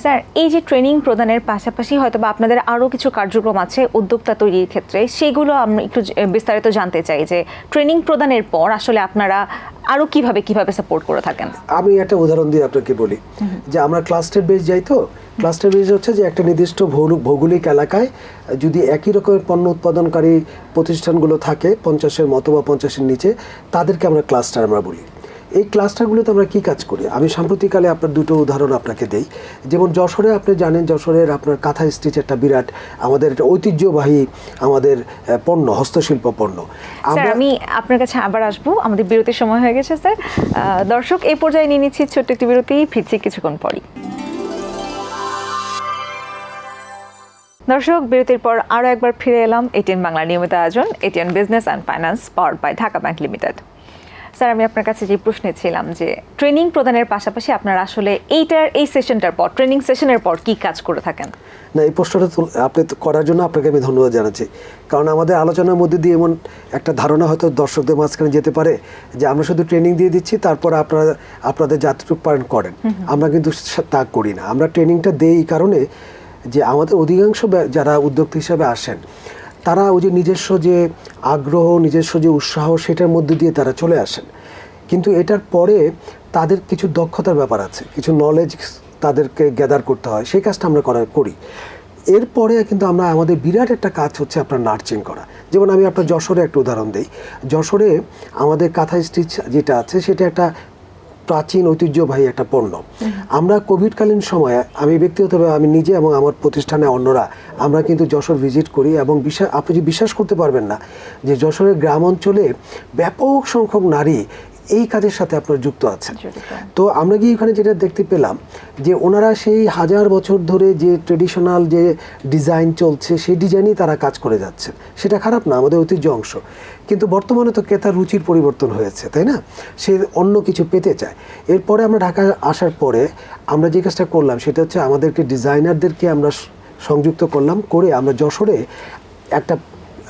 স্যার, এই যে ট্রেনিং প্রদানের পাশাপাশি হয়তো বা আপনাদের আরও কিছু কার্যক্রম আছে উদ্যোক্তা তৈরির ক্ষেত্রে, সেগুলো আমরা একটু বিস্তারিত জানতে চাই যে ট্রেনিং প্রদানের পর আসলে আপনারা আরও কিভাবে সাপোর্ট করে থাকেন। আমি একটা উদাহরণ দিয়ে আপনাকে বলি যে আমরা ক্লাস্টার বেস যাই, তো ক্লাস্টার বেস হচ্ছে যে একটা নির্দিষ্ট ভৌগোলিক এলাকায় যদি একই রকমের পণ্য উৎপাদনকারী প্রতিষ্ঠানগুলো থাকে 50-এর মতো বা 50-এর নিচে, তাদেরকে আমরা ক্লাস্টার আমরা বলি। এই ক্লাস্টারগুলোতে আমরা কী কাজ করি, আমি সাম্প্রতিককালে আপনার দুটো উদাহরণ আপনাকে দেই। যেমন যশোরে আপনি জানেন, যশোরের আপনার কাঁথা স্টিচ একটা বিরাট আমাদের একটা ঐতিহ্যবাহী আমাদের পণ্য, হস্তশিল্প পণ্য। আমি আপনার কাছে আবার আসবো, আমাদের বিরতির সময় হয়ে গেছে স্যার। দর্শক, এই পর্যায়ে নিয়ে নিচ্ছি ছোট্ট একটি বিরতি, ফিরছি কিছুক্ষণ পরই। দর্শক, বিরতির পর আরও একবার ফিরে এলাম এটিএন বাংলার নিয়মিত আয়োজন ATN business and finance, powered by Dhaka bank limited. Sir আমি আপনার কাছে যে প্রশ্নে ছিলাম যে ট্রেনিং প্রদানের পাশাপাশি আপনারা আসলে এই সেশনটার পর ট্রেনিং সেশনের পর কি কাজ করে থাকেন? না, এই প্রশ্নটা আপনি করার জন্য আপনাকে আমি ধন্যবাদ জানাচ্ছি, কারণ আমাদের আলোচনার মধ্যে দিয়ে এমন একটা ধারণা হয়তো দর্শকদের মাঝখানে যেতে পারে যে আমরা শুধু ট্রেনিং দিয়ে দিচ্ছি, তারপর আপনাদের যতটুকু পারেন করেন। আমরা কিন্তু তা করি না। আমরা ট্রেনিংটা দেই এই কারণে যে আমাদের অধিকাংশ যারা উদ্যোক্তা হিসাবে আসেন, তারা ওই যে নিজস্ব যে আগ্রহ, নিজস্ব যে উৎসাহ, সেটার মধ্যে দিয়ে তারা চলে আসেন। কিন্তু এটার পরে তাদের কিছু দক্ষতার ব্যাপার আছে, কিছু নলেজ তাদেরকে গ্যাদার করতে হয়, সেই কাজটা আমরা করি। এরপরে কিন্তু আমরা আমাদের বিরাট একটা কাজ হচ্ছে আপনার নার্চিং করা। যেমন আমি আপনার যশোরে একটা উদাহরণ দিই। যশোরে আমাদের কাঁথা স্টিচ যেটা আছে সেটা একটা প্রাচীন ঐতিহ্যবাহী একটা পণ্য। আমরা কোভিডকালীন সময়ে আমি ব্যক্তিগতভাবে আমি নিজে এবং আমার প্রতিষ্ঠানে অন্যরা আমরা কিন্তু যশোর ভিজিট করি এবং আপনি যে বিশ্বাস করতে পারবেন না যে যশোরের গ্রাম অঞ্চলে ব্যাপক সংখ্যক নারী এই কাজের সাথে আপনার যুক্ত আছেন। তো আমরা গিয়ে এখানে যেটা দেখতে পেলাম যে ওনারা সেই হাজার বছর ধরে যে ট্রেডিশনাল যে ডিজাইন চলছে সেই ডিজাইনই তারা কাজ করে যাচ্ছে। সেটা খারাপ না, আমাদের ঐতিহ্য অংশ। কিন্তু বর্তমানে তো ক্রেতার রুচির পরিবর্তন হয়েছে, তাই না? সে অন্য কিছু পেতে চায়। এরপরে আমরা ঢাকা আসার পরে আমরা যে কাজটা করলাম সেটা হচ্ছে আমাদেরকে ডিজাইনারদেরকে আমরা সংযুক্ত করলাম, করে আমরা যশোরে একটা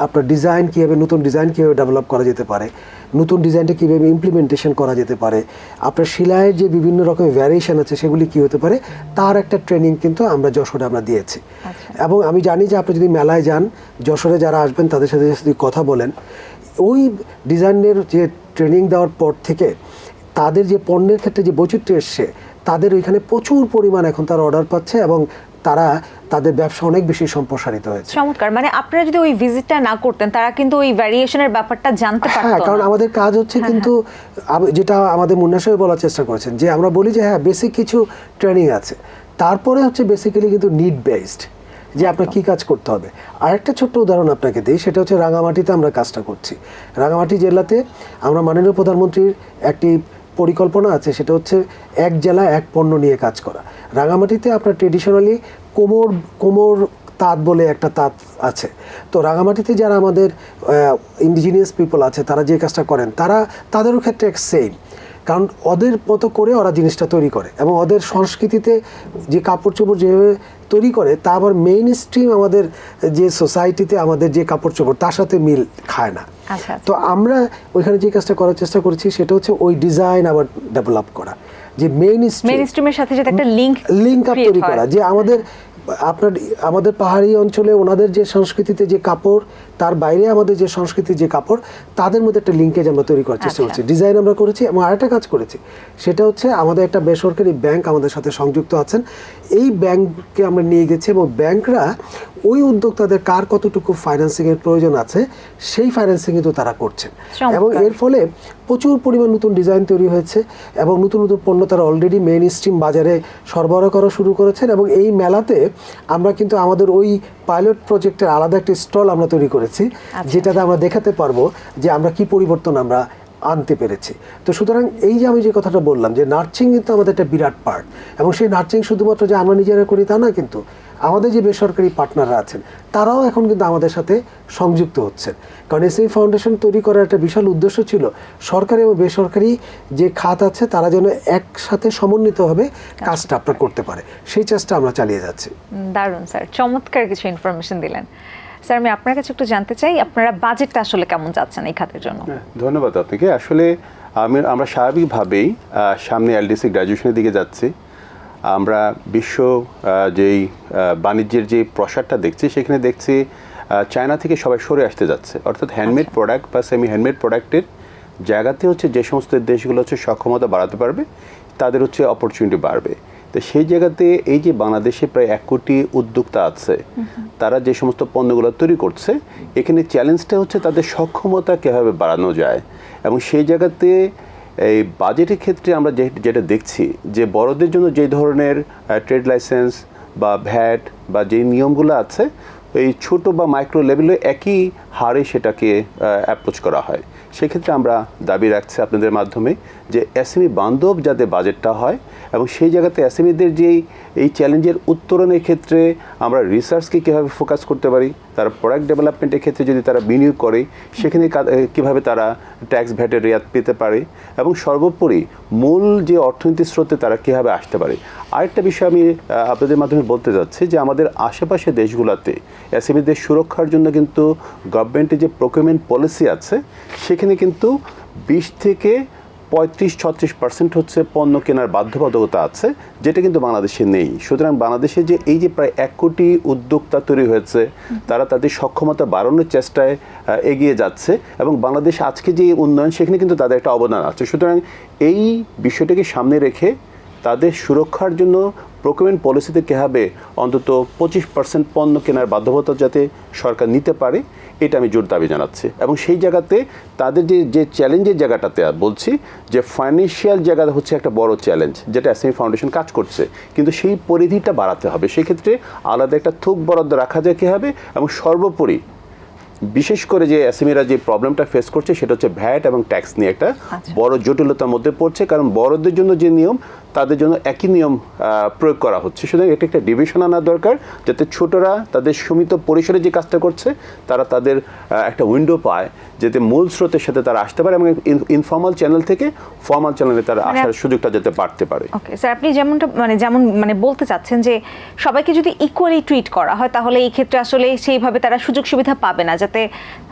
আপনার ডিজাইন কীভাবে, নতুন ডিজাইন কীভাবে ডেভেলপ করা যেতে পারে, নতুন ডিজাইনটা কীভাবে ইমপ্লিমেন্টেশন করা যেতে পারে, আপনার সেলাইয়ের যে বিভিন্ন রকমের ভ্যারিয়েশন আছে সেগুলি কী হতে পারে, তার একটা ট্রেনিং কিন্তু আমরা যশোরে আমরা দিয়েছি। এবং আমি জানি যে আপনি যদি মেলায় যান, যশোরে যারা আসবেন তাদের সাথে যদি কথা বলেন, ওই ডিজাইনের যে ট্রেনিং দেওয়ার পর থেকে তাদের যে পণ্যের ক্ষেত্রে যে বৈচিত্র্য এসছে, তাদের ওইখানে প্রচুর পরিমাণ এখন তারা অর্ডার পাচ্ছে এবং তারা তাদের ব্যবসা অনেক বেশি সম্প্রসারিত হয়েছে। চমৎকার। মানে আপনারা যদি ওই ভিজিটটা না করতেন তারা কিন্তু ওই ভ্যারিয়েশনের ব্যাপারটা জানতে পারতো না। হ্যাঁ, কারণ আমাদের কাজ হচ্ছে কিন্তু যেটা আমাদের মুন্না সাহেব বলার চেষ্টা করেছেন যে আমরা বলি যে হ্যাঁ বেসিক কিছু ট্রেনিং আছে, তারপরে হচ্ছে বেসিক্যালি কিন্তু নিড বেসড যে আপনার কী কাজ করতে হবে। আরেকটা ছোট্ট উদাহরণ আপনাকে দিই, সেটা হচ্ছে রাঙামাটিতে আমরা কাজটা করছি। রাঙামাটি জেলাতে আমরা মাননীয় প্রধানমন্ত্রীর একটি পরিকল্পনা আছে, সেটা হচ্ছে এক জেলা এক পণ্য নিয়ে কাজ করা। রাঙামাটিতে আপনার ট্রেডিশনালি কোমর তাঁত বলে একটা তাঁত আছে। তো রাঙামাটিতে যারা আমাদের ইন্ডিজিনিয়াস পিপল আছে তারা যে কাজটা করেন তাদেরও ক্ষেত্রে এক সেম, কারণ ওদের মতো করে ওরা জিনিসটা তৈরি করে এবং ওদের সংস্কৃতিতে যে কাপড় চোপড় যেভাবে তৈরি করে তা আবার মেইন স্ট্রিম আমাদের যে সোসাইটিতে আমাদের যে কাপড় চোপড় তার সাথে মিল খায় না। তো আমরা ওইখানে যে কাজটা করার চেষ্টা করেছি সেটা হচ্ছে ওই ডিজাইন আবার ডেভেলপ করা, যে মেইন স্ট্রিমের সাথে যাতে একটা লিঙ্ক আপ তৈরি করা, যে আমাদের পাহাড়ি অঞ্চলে ওনাদের যে সংস্কৃতিতে যে কাপড়, তার বাইরে আমাদের যে সংস্কৃতির যে কাপড়, তাদের মধ্যে একটা লিঙ্কেজ আমরা তৈরি করার চেষ্টা করছি। ডিজাইন আমরা করেছি এবং আরেকটা কাজ করেছি, সেটা হচ্ছে আমাদের একটা বেসরকারি ব্যাংক আমাদের সাথে সংযুক্ত আছেন। এই ব্যাংককে আমরা নিয়ে গেছি এবং ব্যাংকরা ওই উদ্যোক্তাদের কার কতটুকু ফাইন্যান্সিংয়ের প্রয়োজন আছে সেই ফাইন্যান্সিং কিন্তু তারা করছেন এবং এর ফলে প্রচুর পরিমাণ নতুন ডিজাইন তৈরি হয়েছে এবং নতুন নতুন পণ্য তারা অলরেডি মেইন স্ট্রিম বাজারে সরবরাহ করা শুরু করেছেন। এবং এই মেলাতে আমরা কিন্তু আমাদের ওই পাইলট প্রজেক্টের আলাদা একটা স্টল আমরা তৈরি করেছি, যেটাতে আমরা দেখাতে পারবো যে আমরা কি পরিবর্তন আমরা আনতে পেরেছি। তো সুতরাং এই যে আমি যে কথাটা বললাম যে নার্চিং কিন্তু আমাদের একটা বিরাট পার্ট, এবং সেই নার্চিং শুধুমাত্র যে আমরা নিজেরা করি তা না, কিন্তু আমাদের যে বেসরকারি পার্টনাররা আছেন তারাও এখন কিন্তু আমাদের সাথে সংযুক্ত হচ্ছেন। কারণ এসএমই ফাউন্ডেশন তৈরি করার একটা বিশাল উদ্দেশ্য ছিল সরকারি এবং বেসরকারি যে খাত আছে তারা যেন একসাথে সমন্বিতভাবে কাজটা আপনার করতে পারে, সেই চেষ্টা আমরা চালিয়ে যাচ্ছি। দারুণ স্যার, চমৎকার কিছু ইনফরমেশন দিলেন। স্যার আমি আপনার কাছে একটু জানতে চাই আপনারা বাজেটটা আসলে কেমন যাচ্ছেন এই খাতের জন্য? ধন্যবাদ আপনাকে। আসলে আমরা স্বাভাবিকভাবেই সামনে এলডিসি গ্র্যাজুয়েশনের দিকে যাচ্ছি। আমরা বিশ্ব যেই বাণিজ্যের যে প্রসারটা দেখছি সেখানে দেখছি চায়না থেকে সবাই সরে আসতে যাচ্ছে, অর্থাৎ হ্যান্ডমেড প্রোডাক্ট বা সেমি হ্যান্ডমেড প্রোডাক্টের জায়গাতে হচ্ছে যে সমস্ত দেশগুলো হচ্ছে সক্ষমতা বাড়াতে পারবে তাদের হচ্ছে অপরচুনিটি বাড়বে। তো সেই জায়গাতে এই যে বাংলাদেশে প্রায় 1 কোটি উদ্যোক্তা আছে, তারা যে সমস্ত পণ্যগুলো তৈরি করছে, এখানে চ্যালেঞ্জটা হচ্ছে তাদের সক্ষমতা কীভাবে বাড়ানো যায়। এবং সেই জায়গাতে এই বাজেটের ক্ষেত্রে আমরা যেটা দেখছি যে বড়দের জন্য যে ধরনের ট্রেড লাইসেন্স বা ভ্যাট বা যে নিয়মগুলো আছে, এই ছোট বা মাইক্রো লেভেলে একই হারে সেটাকে অ্যাপ্রোচ করা হয়। সেক্ষেত্রে আমরা দাবি রাখছি আপনাদের মাধ্যমে যে এসএমই বান্ধব যাতে বাজেটটা হয় এবং সেই জায়গাতে এসএমইদের যেই এই চ্যালেঞ্জের উত্তরণের ক্ষেত্রে আমরা রিসার্চকে কীভাবে ফোকাস করতে পারি, তারা প্রোডাক্ট ডেভেলপমেন্টের ক্ষেত্রে যদি তারা বিনিয়োগ করে সেখানে কীভাবে তারা ট্যাক্স ভ্যাটের রেয়াত পেতে পারে এবং সর্বোপরি মূল যে অর্থনীতির স্রোতে তারা কীভাবে আসতে পারে। আরেকটা বিষয় আমি আপনাদের মাধ্যমে বলতে যাচ্ছি যে আমাদের আশেপাশে দেশগুলোতে এসএমইদের সুরক্ষার জন্য কিন্তু গভর্নমেন্টের যে প্রকিউরমেন্ট পলিসি আছে সেখানে কিন্তু 20 থেকে 35-36% হচ্ছে পণ্য কেনার বাধ্যবাধকতা আছে, যেটা কিন্তু বাংলাদেশে নেই। সুতরাং বাংলাদেশে যে এই যে প্রায় 1 কোটি উদ্যোক্তা তৈরি হয়েছে, তারা তাদের সক্ষমতা বাড়ানোর চেষ্টায় এগিয়ে যাচ্ছে এবং বাংলাদেশ আজকে যে উন্নয়ন সেখানে কিন্তু তাদের একটা অবদান আছে। সুতরাং এই বিষয়টাকে সামনে রেখে তাদের সুরক্ষার জন্য প্রকিউরমেন্ট পলিসিতে কীভাবে অন্তত 25% পণ্য কেনার বাধ্যবাধকতা যাতে সরকার নিতে পারে, এটা আমি জোর দাবি জানাচ্ছি। এবং সেই জায়গাতে তাদের যে চ্যালেঞ্জের জায়গাটাতে বলছি যে ফাইন্যান্সিয়াল জায়গাটা হচ্ছে একটা বড় চ্যালেঞ্জ, যেটা এসএমই ফাউন্ডেশন কাজ করছে, কিন্তু সেই পরিধিটা বাড়াতে হবে। সেক্ষেত্রে আলাদা একটা থোক বরাদ্দ রাখা যায় কীভাবে, এবং সর্বোপরি বিশেষ করে যে এসএমইরা যে প্রবলেমটা ফেস করছে সেটা হচ্ছে ভ্যাট এবং ট্যাক্স নিয়ে একটা বড় জটিলতার মধ্যে পড়ছে, কারণ বড়দের জন্য যে নিয়ম তাদের জন্য একই নিয়ম প্রয়োগ করা হচ্ছে। সুতরাং এটা একটা ডিভিশন আনা দরকার, যাতে ছোটরা তাদের সীমিত পরিসরে যে কাজটা করছে তারা তাদের একটা উইন্ডো পায়, যাতে মূল স্রোতের সাথে তারা আসতে পারে এবং ইনফর্মাল চ্যানেল থেকে ফর্মাল চ্যানেলে তারা আসার সুযোগটা যাতে বাড়তে পারে। ওকে স্যার, আপনি যেমন বলতে চাচ্ছেন যে সবাইকে যদি ইকুয়ালি ট্রিট করা হয় তাহলে এই ক্ষেত্রে আসলে সেইভাবে তারা সুযোগ সুবিধা পাবে না, যাতে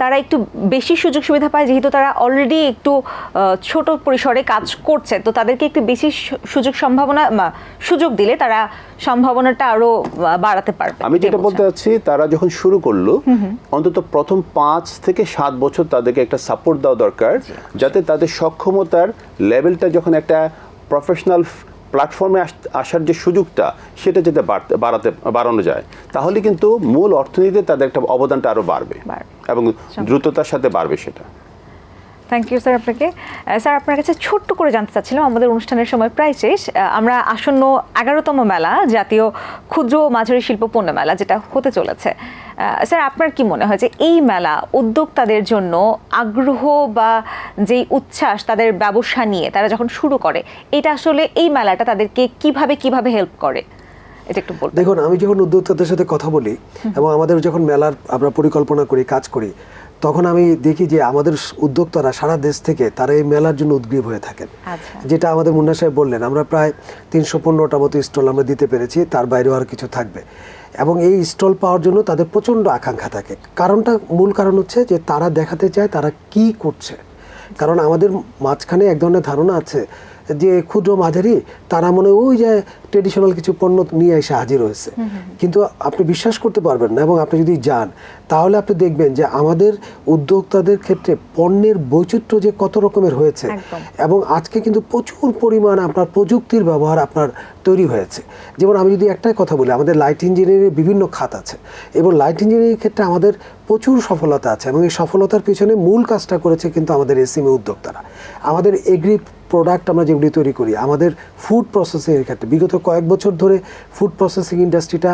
তারা একটু বেশি সুযোগ সুবিধা পায়, যেহেতু তারা অলরেডি একটু ছোট পরিসরে কাজ করছে, তো তাদেরকে একটু বেশি সুযোগ দিলে তারা সম্ভাবনাটা আরো বাড়াতে পারবে। আমি যেটা বলতে চাচ্ছি, তারা যখন শুরু করলো অন্তত প্রথম 5 থেকে 7 বছর তাদেরকে একটা সাপোর্ট দেওয়া দরকার, যাতে তাদের সক্ষমতার লেভেলটা যখন একটা প্রফেশনাল প্ল্যাটফর্মে আসার যে সুযোগটা সেটা যাতে বাড়ানো যায়, তাহলে কিন্তু মূল অর্থনীতিতে তাদের একটা অবদানটা আরও বাড়বে এবং দ্রুততার সাথে বাড়বে সেটা। থ্যাংক ইউ স্যার আপনাকে। স্যার, আপনার কাছে ছোট্ট করে জানতে চাচ্ছিলাম, আমাদের অনুষ্ঠানের সময় প্রায় শেষ, আমরা আসন্ন 11তম মেলা জাতীয় ক্ষুদ্র ও মাঝারি শিল্প পণ্য মেলা যেটা হতে চলেছে, স্যার আপনার কি মনে হয় যে এই মেলা উদ্যোক্তাদের জন্য আগ্রহ বা যেই উচ্ছ্বাস তাদের ব্যবসা নিয়ে তারা যখন শুরু করে, এটা আসলে এই মেলাটা তাদেরকে কিভাবে হেল্প করে, এটা একটু বলুন। দেখুন, আমি যখন উদ্যোক্তাদের সাথে কথা বলি এবং আমাদের যখন মেলার আমরা পরিকল্পনা করি, কাজ করি, তখন আমি দেখি যে আমাদের উদ্যোক্তারা সারা দেশ থেকে তারা এই মেলার জন্য উদ্গ্রীব হয়ে থাকেন। যেটা আমাদের মুন্না সাহেব বললেন, আমরা প্রায় 315টা মতো স্টল আমরা দিতে পেরেছি, তার বাইরেও আর কিছু থাকবে। এবং এই স্টল পাওয়ার জন্য তাদের প্রচণ্ড আকাঙ্ক্ষা থাকে। মূল কারণ হচ্ছে যে তারা দেখাতে চায় তারা কি করছে। কারণ আমাদের মাঝখানে এক ধরনের ধারণা আছে যে ক্ষুদ্র মাঝারি তারা মনে ওই যে ট্রেডিশনাল কিছু পণ্য নিয়ে এসে হাজির হয়েছে, কিন্তু আপনি বিশ্বাস করতে পারবেন না। এবং আপনি যদি যান তাহলে আপনি দেখবেন যে আমাদের উদ্যোক্তাদের ক্ষেত্রে পণ্যের বৈচিত্র্য যে কত রকমের হয়েছে, এবং আজকে কিন্তু প্রচুর পরিমাণ আপনার প্রযুক্তির ব্যবহার আপনার তৈরি হয়েছে। যেমন আমি যদি একটাই কথা বলি, আমাদের লাইট ইঞ্জিনিয়ারিংয়ের বিভিন্ন খাত আছে এবং লাইট ইঞ্জিনিয়ারিংয়ের ক্ষেত্রে আমাদের প্রচুর সফলতা আছে, এবং এই সফলতার পিছনে মূল কাজটা করেছে কিন্তু আমাদের এসএমই উদ্যোক্তারা। আমাদের এগ্রি প্রোডাক্ট আমরা যেগুলি তৈরি করি, আমাদের ফুড প্রসেসিংয়ের ক্ষেত্রে বিগত কয়েক বছর ধরে ফুড প্রসেসিং ইন্ডাস্ট্রিটা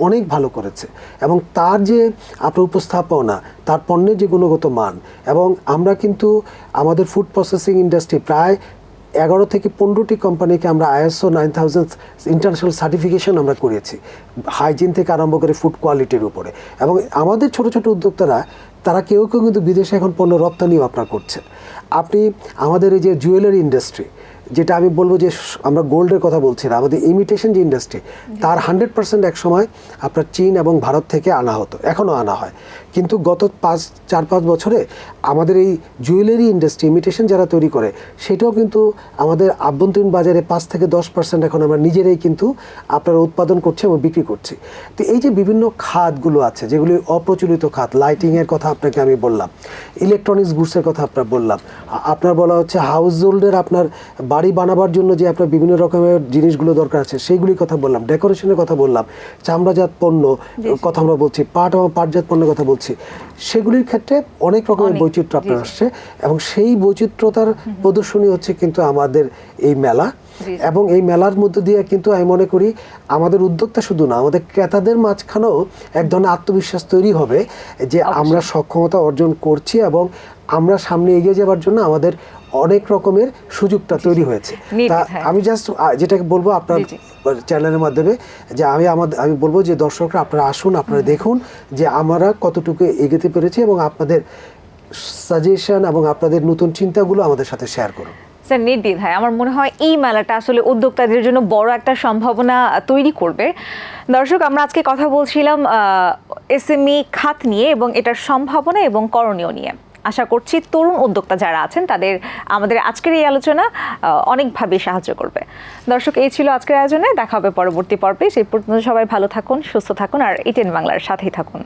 অনেক ভালো করেছে, এবং তার যে আপনার উপস্থাপনা, তার পণ্যের যে গুণগত মান, এবং আমরা কিন্তু আমাদের ফুড প্রসেসিং ইন্ডাস্ট্রি প্রায় 11 থেকে 15টি কোম্পানিকে আমরা ISO 9000 ইন্টারন্যাশনাল সার্টিফিকেশন আমরা করেছি, হাইজিন থেকে আরম্ভ করে ফুড কোয়ালিটির উপরে। এবং আমাদের ছোট ছোট উদ্যোক্তারা তারা কেউ কিন্তু বিদেশে এখন পণ্য রপ্তানিও আপনার করছে। আপনি আমাদের এই যে জুয়েলারি ইন্ডাস্ট্রি, যেটা আমি বলবো যে আমরা গোল্ডের কথা বলছি না, আমাদের ইমিটেশন যে ইন্ডাস্ট্রি, তার 100% এক সময় আপনার চীন এবং ভারত থেকে আনা হতো, এখনও আনা হয়। কিন্তু গত 4-5 বছরে আমাদের এই জুয়েলারি ইন্ডাস্ট্রি ইমিটেশন যারা তৈরি করে, সেটাও কিন্তু আমাদের আভ্যন্তরীণ বাজারে 5 থেকে 10% এখন আমরা নিজেরাই কিন্তু আপনারা উৎপাদন করছি এবং বিক্রি করছি। তো এই যে বিভিন্ন খাতগুলো আছে যেগুলি অপ্রচলিত খাত, লাইটিংয়ের কথা আপনাকে আমি বললাম, ইলেকট্রনিক্স গুডসের কথা আপনার বললাম, আপনার বলা হচ্ছে হাউস হোল্ডের আপনার বাড়ি বানাবার জন্য যে আপনার বিভিন্ন রকমের জিনিসগুলো দরকার আছে সেইগুলির কথা বললাম, ডেকোরেশনের কথা বললাম, চামড়াজাত পণ্য কথা আমরা বলছি, পাট এবং পাটজাত পণ্যের কথা বলছি, সেগুলির ক্ষেত্রে অনেক রকমের বৈচিত্র্য আপনার আসছে, এবং সেই বৈচিত্র্যতার প্রদর্শনী হচ্ছে কিন্তু আমাদের এই মেলা। এবং এই মেলার মধ্যে দিয়ে কিন্তু আমি মনে করি আমাদের উদ্যোক্তা শুধু না, আমাদের ক্রেতাদের মাঝখানেও এক ধরনের আত্মবিশ্বাস তৈরি হবে যে আমরা সক্ষমতা অর্জন করছি এবং আমরা সামনে এগিয়ে যাওয়ার জন্য আমাদের অনেক রকমের সুযোগটা তৈরি হয়েছে। তা আমি জাস্ট যেটাকে বলবো আপনার চ্যানেলের মাধ্যমে যে আমি বলবো যে দর্শকরা আপনারা আসুন, আপনারা দেখুন যে আমরা কতটুকু এগোতে পেরেছি এবং আপনাদের সাজেশন এবং আপনাদের নতুন চিন্তাগুলো আমাদের সাথে শেয়ার করুন। স্যার নির্দ্বিধায় আমার মনে হয় এই মেলাটা আসলে উদ্যোক্তাদের জন্য বড় একটা সম্ভাবনা তৈরি করবে। দর্শক, আমরা আজকে কথা বলছিলাম এসএমই খাত নিয়ে এবং এটার সম্ভাবনা এবং করণীয় নিয়ে। আশা করছি তরুণ উদ্যোক্তা যারা আছেন তাদের আমাদের আজকের এই আলোচনা অনেকভাবে সাহায্য করবে। দর্শক, এই ছিল আজকের আয়োজনে। দেখা হবে পরবর্তী পর্বে। সেই পর্যন্ত সবাই ভালো থাকুন, সুস্থ থাকুন আর এটিএন বাংলার সাথেই থাকুন।